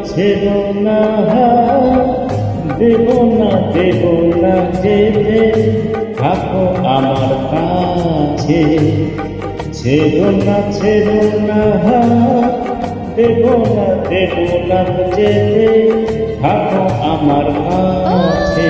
ছেড়ো না দেব না যেতে থাকো আমার কাছে। ছেড়ো না দেব না যেতে থাকো আমার কাছে।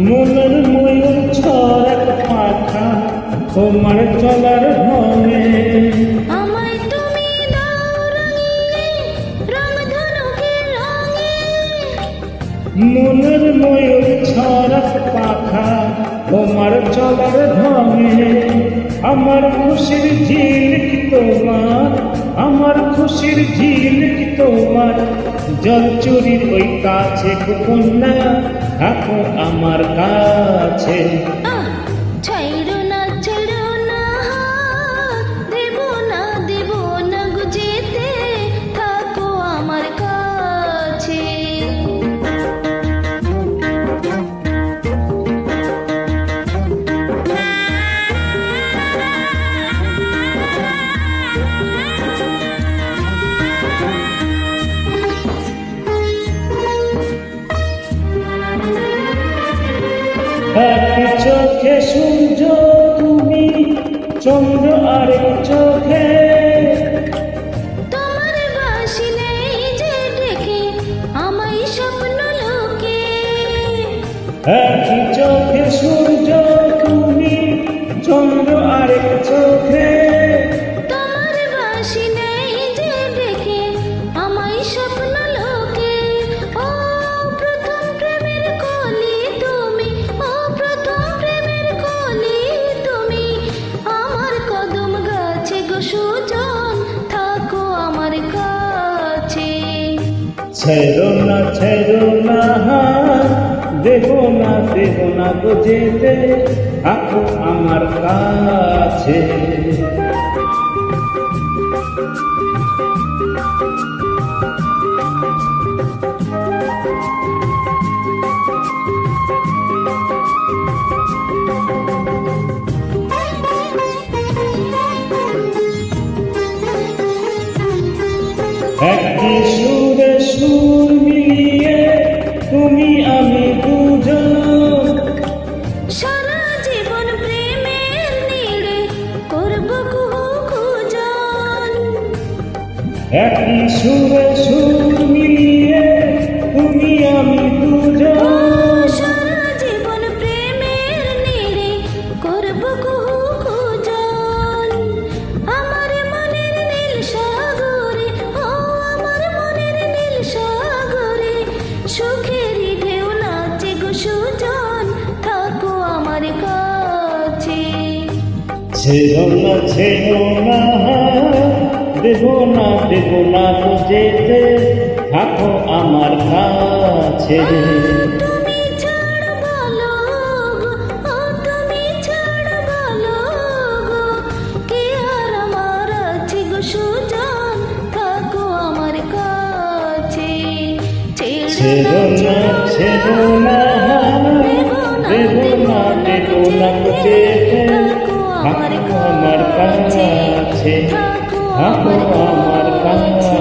মনের ময়ূর ছড়ার পাখা তোমার চলার ঢঙে। আমায় তুমি দাও রাঙিয়ে রংধনুকের রঙে। মনের ময়ূর ছড়ার পাখা তোমার চলার ঢঙে। আমার খুশির ঝিলিক তোমার, আমার খুশির ঝিলিক তোমার। জল চুরির ওই কাছে কন্যা থাকো আমার কাছে। ছাইড়ো না দেব না গো যেতে থাকো আমার কাছে। এক চোখে সূর্য তুমি, চন্দ্র আরেক চোখে। তোমার বাসি নেই যে ডেকে আমায় স্বপ্ন লোকে। এক চোখে সূর্য তুমি, চন্দ্র আরেক চোখে। তোমার বাসি নেই যে ডেকে আমায় স্বপ্ন লোকে। ও প্রথম প্রেমের কলি তুমি, ও প্রথম প্রেমের কলি তুমি। আমার কদম গাছে গো সুজন থাকো আমার কাছে। ছেড়ো না দেব না গো যেতে থাকো আমার কাছে। একই সুরে সুর মিলিয়ে তুমি আমি দুজন। সারা জীবন প্রেমের নীড়ে করব খুঁজন। একই সুরে সুর মিলিয়ে তুমি আমি দুজন। সারা জীবন প্রেমের নীড়ে করব খুঁজন। আমার মনের নীল সাগরে, ও আমার মনের নীল সাগরে সুখেরই ঢেউ নাচে গো সুজন থাকো আমার কাছে। ছেড়ো না দেব না গো যেতে থাকো আমার কাছে। তুমি ছাড় বলো গো, ও তুমি ছাড় বলো গো, কে আর আমার আছে গো সুজন থাকো আমার কাছে। ছেড়ো না দেব না গো যেতে থাকো আমার কাছে। থাকো আমার কাছে।